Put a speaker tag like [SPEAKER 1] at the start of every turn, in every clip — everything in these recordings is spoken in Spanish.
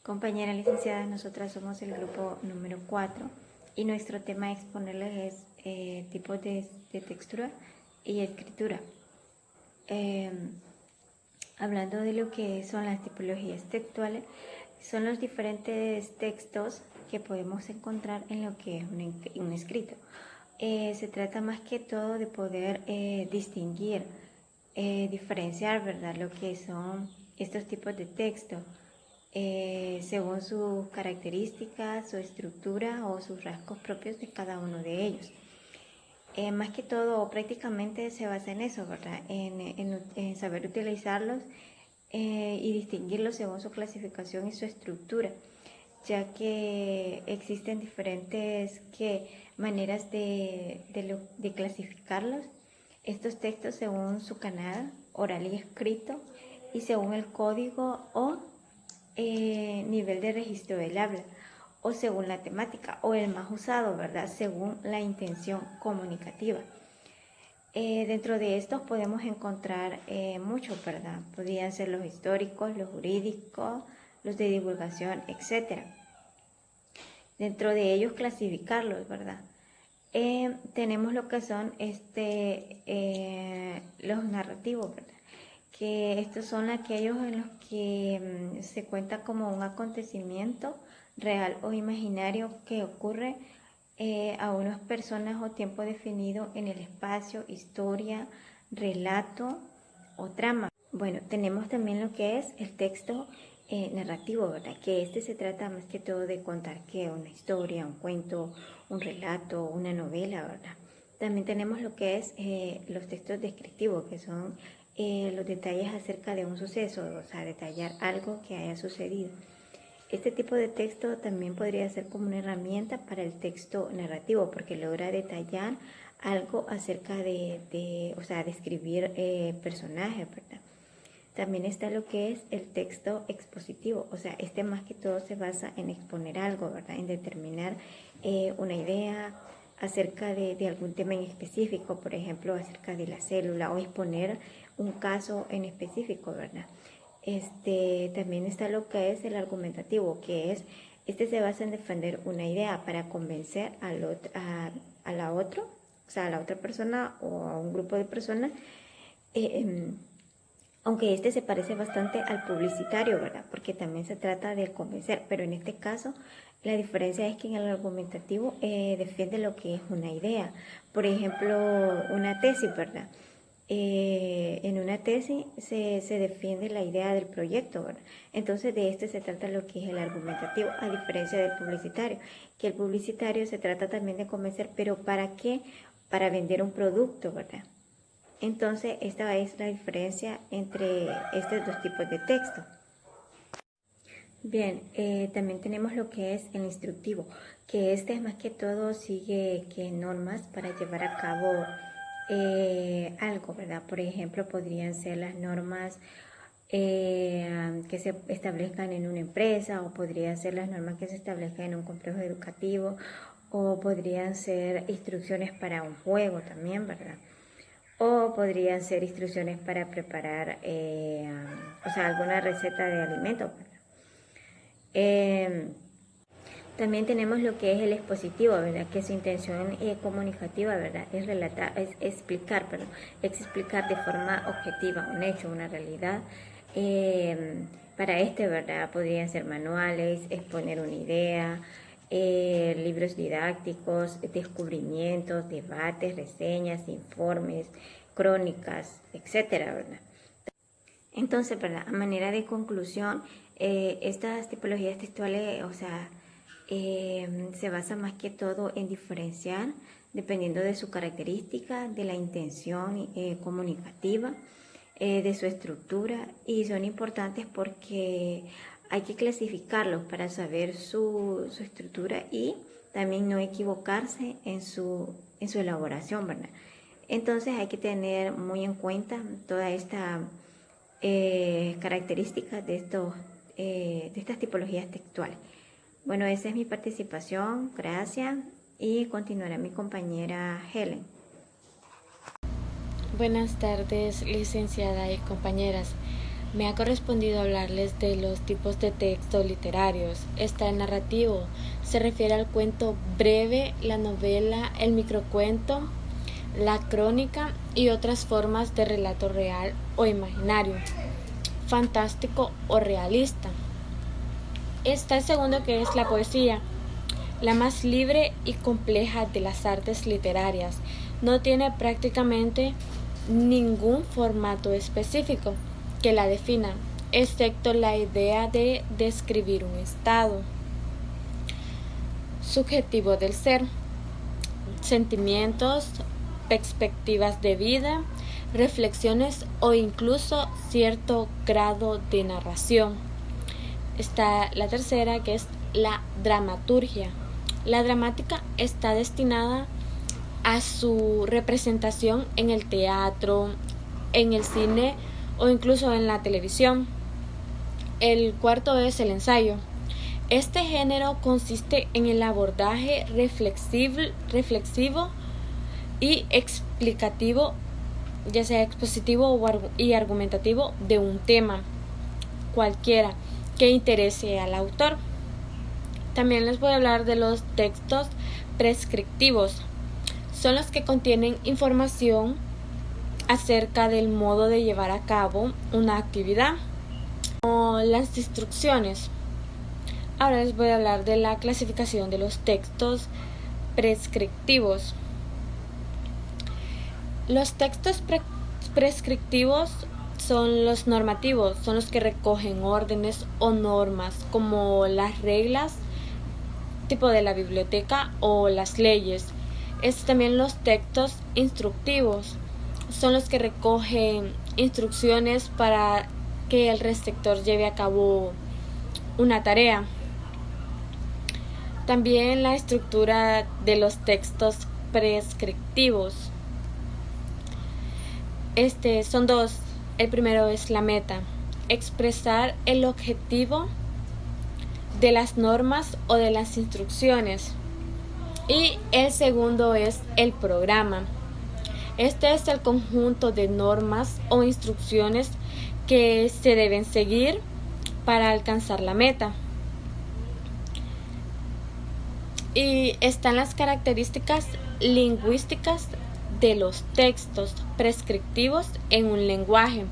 [SPEAKER 1] Compañera licenciada, nosotras somos el grupo número 4 y nuestro tema a exponerles es tipos de textura y escritura. Hablando de lo que son las tipologías textuales, son los diferentes textos que podemos encontrar en lo que es un escrito. Se trata más que todo de poder distinguir, diferenciar, ¿verdad?, lo que son estos tipos de texto según sus características, su estructura o sus rasgos propios de cada uno de ellos. Más que todo, prácticamente se basa en eso, ¿verdad? En saber utilizarlos y distinguirlos según su clasificación y su estructura, ya que existen diferentes maneras de clasificarlos, estos textos según su canal oral y escrito y según el código o nivel de registro del habla, o según la temática, o el más usado, ¿verdad?, según la intención comunicativa. Dentro de estos podemos encontrar muchos, ¿verdad? Podrían ser los históricos, los jurídicos, los de divulgación, etc. Dentro de ellos clasificarlos, ¿verdad? Tenemos lo que son los narrativos, ¿verdad?, que estos son aquellos en los que se cuenta como un acontecimiento real o imaginario que ocurre a unas personas o tiempo definido en el espacio, historia, relato o trama. Bueno, tenemos también lo que es el texto narrativo, ¿verdad?, que se trata más que todo de contar que una historia, un cuento, un relato, una novela, ¿verdad? También tenemos lo que es los textos descriptivos, que son los detalles acerca de un suceso, o sea, detallar algo que haya sucedido. Este tipo de texto también podría ser como una herramienta para el texto narrativo, porque logra detallar algo acerca o sea, describir personajes, ¿verdad? También está lo que es el texto expositivo, o sea, más que todo se basa en exponer algo, ¿verdad?, en determinar una idea acerca de algún tema en específico, por ejemplo, acerca de la célula, o exponer un caso en específico, ¿verdad? También está lo que es el argumentativo, que se basa en defender una idea para convencer a la otra persona o a un grupo de personas, aunque se parece bastante al publicitario, ¿verdad?, porque también se trata de convencer, pero en este caso la diferencia es que en el argumentativo defiende lo que es una idea. Por ejemplo, una tesis, ¿verdad? En una tesis se defiende la idea del proyecto, ¿verdad? Entonces de se trata lo que es el argumentativo, a diferencia del publicitario, que el publicitario se trata también de convencer, pero ¿para qué? Para vender un producto, ¿verdad? Entonces esta es la diferencia entre estos dos tipos de texto. Bien, también tenemos lo que es el instructivo, que más que todo sigue normas para llevar a cabo algo, ¿verdad? Por ejemplo, podrían ser las normas que se establezcan en una empresa, o podrían ser las normas que se establezcan en un complejo educativo, o podrían ser instrucciones para un juego también, ¿verdad? O podrían ser instrucciones para preparar, alguna receta de alimentos, ¿verdad? También tenemos lo que es el expositivo, ¿verdad?, que su intención comunicativa, ¿verdad?, es explicar de forma objetiva un hecho, una realidad. Para ¿verdad?, podrían ser manuales, exponer una idea, libros didácticos, descubrimientos, debates, reseñas, informes, crónicas, etcétera, ¿verdad? Entonces, ¿verdad?, a manera de conclusión, estas tipologías textuales, se basa más que todo en diferenciar, dependiendo de su característica, de la intención comunicativa, de su estructura, y son importantes porque hay que clasificarlos para saber su estructura y también no equivocarse en su elaboración, ¿verdad? Entonces hay que tener muy en cuenta toda esta características de estas tipologías textuales. Bueno, esa es mi participación, gracias, y continuará mi compañera Helen.
[SPEAKER 2] Buenas tardes, licenciada y compañeras. Me ha correspondido hablarles de los tipos de textos literarios. Está el narrativo, se refiere al cuento breve, la novela, el microcuento, la crónica y otras formas de relato real o imaginario, fantástico o realista. Está el segundo, que es la poesía, la más libre y compleja de las artes literarias. No tiene prácticamente ningún formato específico que la defina, excepto la idea de describir un estado subjetivo del ser, sentimientos, perspectivas de vida, reflexiones o incluso cierto grado de narración. Está la tercera, que es la dramaturgia. La dramática está destinada a su representación en el teatro, en el cine o incluso en la televisión. El cuarto es el ensayo. Este género consiste en el abordaje reflexivo y explicativo, ya sea expositivo y argumentativo, de un tema cualquiera que interese al autor. También les voy a hablar de los textos prescriptivos. Son los que contienen información acerca del modo de llevar a cabo una actividad, o las instrucciones. Ahora les voy a hablar de la clasificación de los textos prescriptivos. Los textos prescriptivos son los normativos, son los que recogen órdenes o normas como las reglas tipo de la biblioteca o las leyes. También los textos instructivos son los que recogen instrucciones para que el receptor lleve a cabo una tarea. También la estructura de los textos prescriptivos. Son dos. El primero es la meta, expresar el objetivo de las normas o de las instrucciones. Y el segundo es el programa. Este es el conjunto de normas o instrucciones que se deben seguir para alcanzar la meta. Y están las características lingüísticas de los textos prescriptivos en un lenguaje.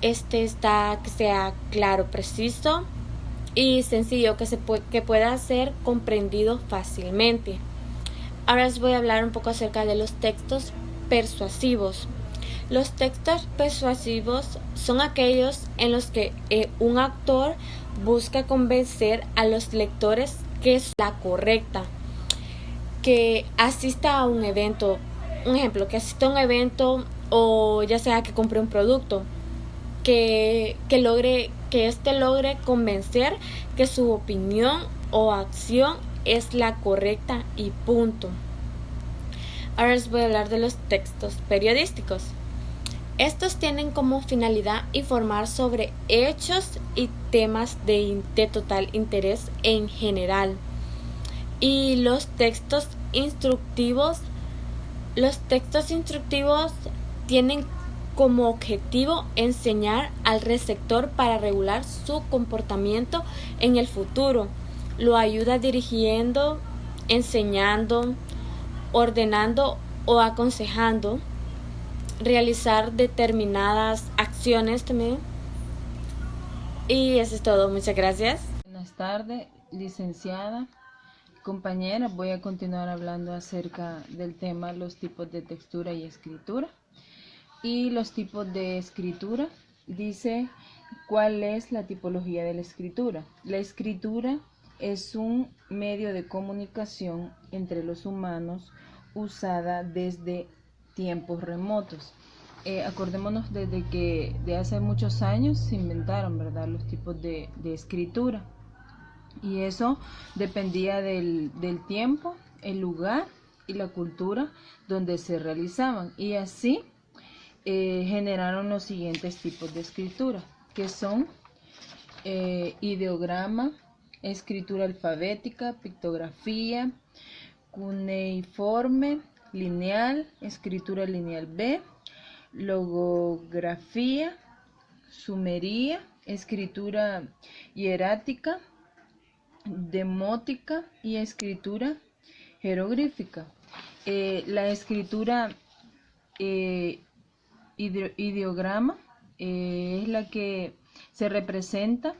[SPEAKER 2] Está que sea claro, preciso y sencillo, que pueda ser comprendido fácilmente. Ahora les voy a hablar un poco acerca de los textos persuasivos. Los textos persuasivos son aquellos en los que un autor busca convencer a los lectores que es la correcta, que asista a un evento, un ejemplo, que asista a un evento o ya sea que compre un producto, que logre convencer que su opinión o acción es la correcta y punto. Ahora les voy a hablar de los textos periodísticos. Estos tienen como finalidad informar sobre hechos y temas de total interés en general. Y los textos instructivos tienen como objetivo enseñar al receptor para regular su comportamiento en el futuro. Lo ayuda dirigiendo, enseñando, ordenando o aconsejando, realizar determinadas acciones también. Y eso es todo. Muchas gracias.
[SPEAKER 3] Buenas tardes, licenciada. Compañera, voy a continuar hablando acerca del tema los tipos de textura y escritura. Y los tipos de escritura, dice cuál es la tipología de la escritura. La escritura es un medio de comunicación entre los humanos usada desde tiempos remotos. Acordémonos de hace muchos años se inventaron, ¿verdad?, los tipos de escritura. Y eso dependía del tiempo, el lugar y la cultura donde se realizaban. Y así generaron los siguientes tipos de escritura, que son ideograma, escritura alfabética, pictografía, cuneiforme, lineal, escritura lineal B, logografía, sumería, escritura hierática, demótica y escritura jeroglífica. La escritura ideograma es la que se representa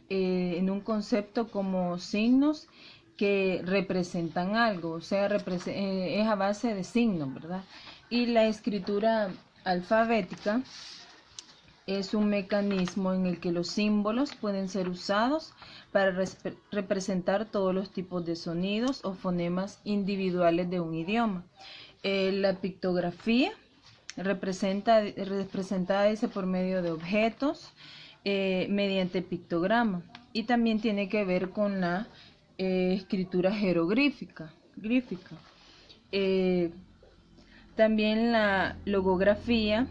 [SPEAKER 3] en un concepto como signos que representan algo, o sea, es a base de signos, ¿verdad? Y la escritura alfabética es un mecanismo en el que los símbolos pueden ser usados para representar todos los tipos de sonidos o fonemas individuales de un idioma. La pictografía representada dice por medio de objetos mediante pictograma, y también tiene que ver con la escritura jeroglífica. También la logografía,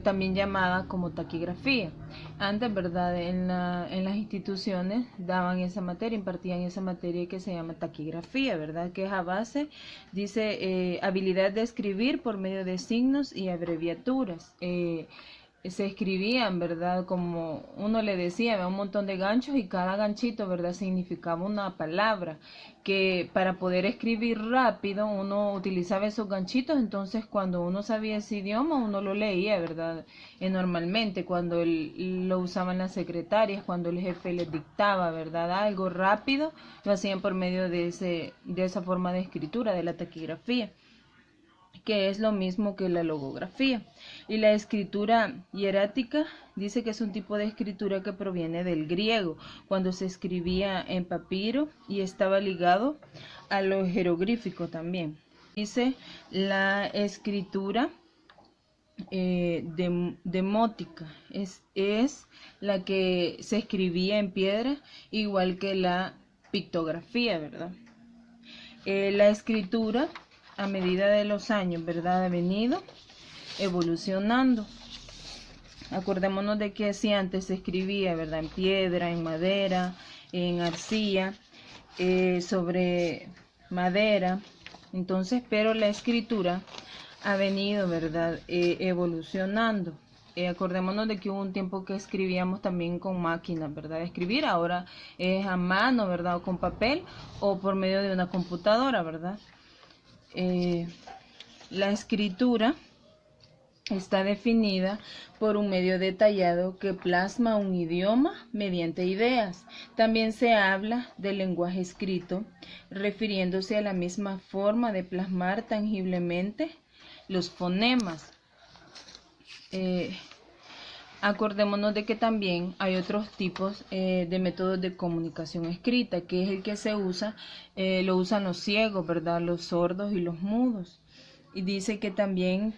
[SPEAKER 3] también llamada como taquigrafía. Antes, ¿verdad? En las instituciones daban esa materia, impartían esa materia que se llama taquigrafía, ¿verdad? Que es a base, dice, habilidad de escribir por medio de signos y abreviaturas. Se escribían, ¿verdad? Como uno le decía, había un montón de ganchos y cada ganchito, ¿verdad? Significaba una palabra, que para poder escribir rápido uno utilizaba esos ganchitos. Entonces cuando uno sabía ese idioma uno lo leía, ¿verdad? Normalmente cuando lo usaban las secretarias, cuando el jefe les dictaba, ¿verdad? Algo rápido, lo hacían por medio de esa forma de escritura, de la taquigrafía, que es lo mismo que la logografía. Y la escritura hierática dice que es un tipo de escritura que proviene del griego, cuando se escribía en papiro y estaba ligado a lo jeroglífico también. Dice la escritura demótica, es la que se escribía en piedra, igual que la pictografía, ¿verdad? La escritura, a medida de los años, ¿verdad?, ha venido evolucionando. Acordémonos de que si antes se escribía, ¿verdad?, en piedra, en madera, en arcilla, sobre madera. Entonces, pero la escritura ha venido, ¿verdad?, evolucionando. Acordémonos de que hubo un tiempo que escribíamos también con máquinas, ¿verdad?, escribir. Ahora es a mano, ¿verdad?, o con papel o por medio de una computadora, ¿verdad? La escritura está definida por un medio detallado que plasma un idioma mediante ideas. También se habla del lenguaje escrito, refiriéndose a la misma forma de plasmar tangiblemente los fonemas. Acordémonos de que también hay otros tipos de métodos de comunicación escrita, que es el que se usa, lo usan los ciegos, ¿verdad?, los sordos y los mudos. Y dice que también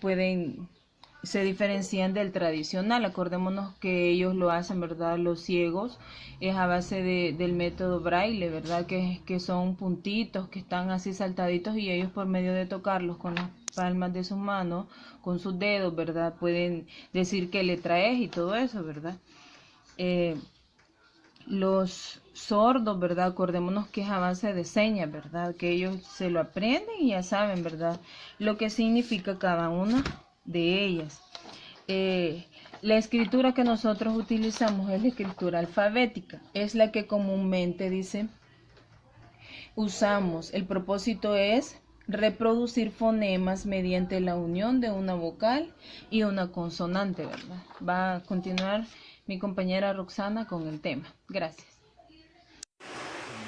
[SPEAKER 3] se diferencian del tradicional. Acordémonos que ellos lo hacen, ¿verdad?, los ciegos, es a base del método braille, ¿verdad?, que son puntitos que están así saltaditos, y ellos por medio de tocarlos con las palmas de sus manos, con sus dedos, ¿verdad?, pueden decir qué letra es y todo eso, ¿verdad? Los sordos, ¿verdad?, acordémonos que es a base de señas, ¿verdad?, que ellos se lo aprenden y ya saben, ¿verdad?, lo que significa cada una de ellas. La escritura que nosotros utilizamos es la escritura alfabética, es la que comúnmente usamos. El propósito es reproducir fonemas mediante la unión de una vocal y una consonante, ¿verdad? Va a continuar mi compañera Roxana con el tema. Gracias.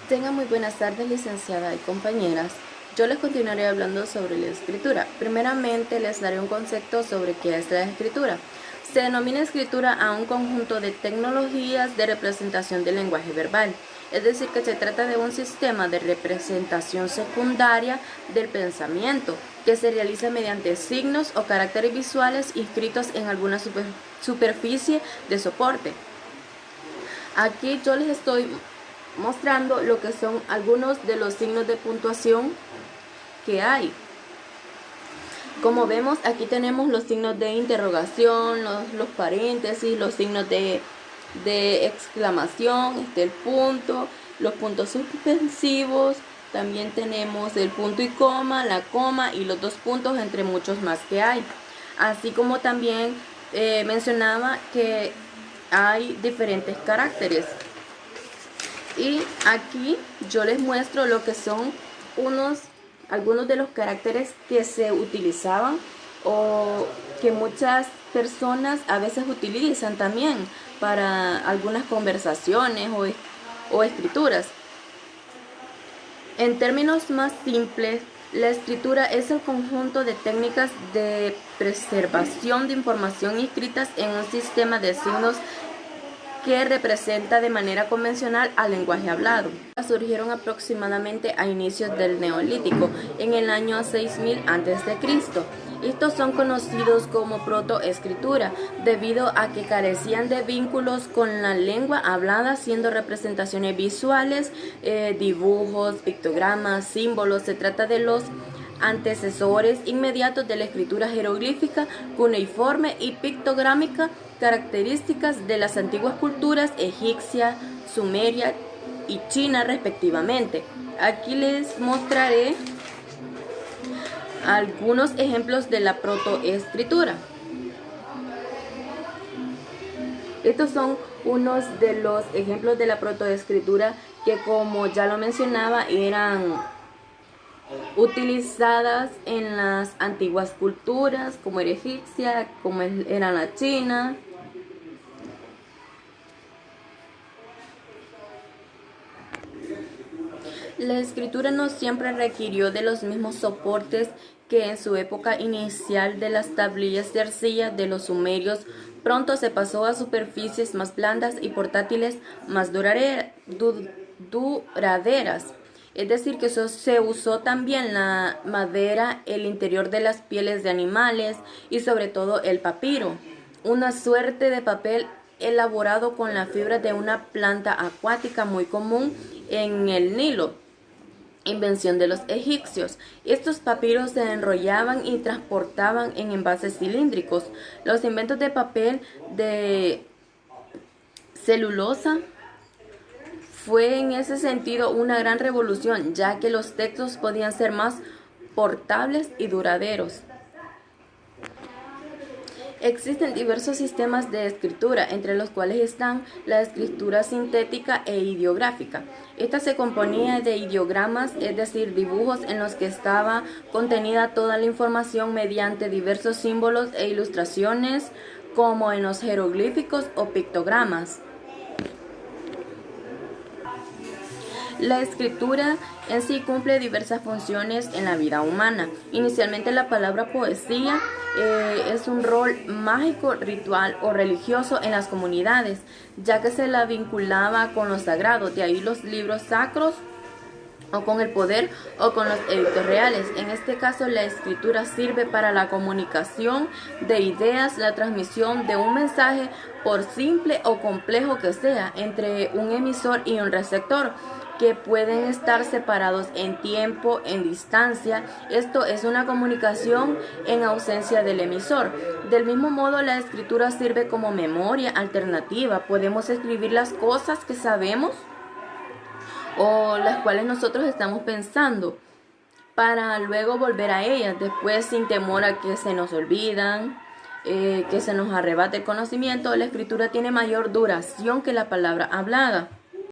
[SPEAKER 4] Tengan muy buenas tardes, licenciada y compañeras. Yo les continuaré hablando sobre la escritura. Primeramente les daré un concepto sobre qué es la escritura. Se denomina escritura a un conjunto de tecnologías de representación del lenguaje verbal. Es decir, que se trata de un sistema de representación secundaria del pensamiento que se realiza mediante signos o caracteres visuales inscritos en alguna superficie de soporte. Aquí yo les estoy mostrando lo que son algunos de los signos de puntuación que hay. Como vemos, aquí tenemos los signos de interrogación, los paréntesis, los signos de exclamación, el punto, los puntos suspensivos, también tenemos el punto y coma, la coma y los dos puntos, entre muchos más que hay. Así como también mencionaba que hay diferentes caracteres. Y aquí yo les muestro lo que son algunos de los caracteres que se utilizaban o que muchas personas a veces utilizan también para algunas conversaciones o escrituras. En términos más simples, la escritura es el conjunto de técnicas de preservación de información escritas en un sistema de signos que representa de manera convencional al lenguaje hablado. Surgieron aproximadamente a inicios del Neolítico, en el año 6000 a.C. Estos son conocidos como protoescritura, debido a que carecían de vínculos con la lengua hablada, siendo representaciones visuales, dibujos, pictogramas, símbolos. Se trata de los antecesores inmediatos de la escritura jeroglífica, cuneiforme y pictográmica, características de las antiguas culturas egipcia, sumeria y china respectivamente. Aquí les mostraré algunos ejemplos de la protoescritura. Estos son unos de los ejemplos de la protoescritura que, como ya lo mencionaba, eran utilizadas en las antiguas culturas, como era egipcia, como era la china. La escritura no siempre requirió de los mismos soportes que en su época inicial de las tablillas de arcilla de los sumerios. Pronto se pasó a superficies más blandas y portátiles, más duraderas. Es decir, que se usó también la madera, el interior de las pieles de animales y sobre todo el papiro, una suerte de papel elaborado con la fibra de una planta acuática muy común en el Nilo, invención de los egipcios. Estos papiros se enrollaban y transportaban en envases cilíndricos. Los inventos de papel de celulosa fue en ese sentido una gran revolución, ya que los textos podían ser más portables y duraderos. Existen diversos sistemas de escritura, entre los cuales están la escritura sintética e ideográfica. Esta se componía de ideogramas, es decir, dibujos en los que estaba contenida toda la información mediante diversos símbolos e ilustraciones, como en los jeroglíficos o pictogramas. La escritura en sí cumple diversas funciones en la vida humana. Inicialmente, la palabra poesía es un rol mágico, ritual o religioso en las comunidades, ya que se la vinculaba con lo sagrado, de ahí los libros sacros, o con el poder o con los edictos reales. En este caso, la escritura sirve para la comunicación de ideas, la transmisión de un mensaje, por simple o complejo que sea, entre un emisor y un receptor, que pueden estar separados en tiempo, en distancia. Esto es una comunicación en ausencia del emisor. Del mismo modo, la escritura sirve como memoria alternativa. Podemos escribir las cosas que sabemos o las cuales nosotros estamos pensando, para luego volver a ellas después, sin temor a que se nos olvidan, que se nos arrebate el conocimiento. La escritura tiene mayor duración que la palabra hablada.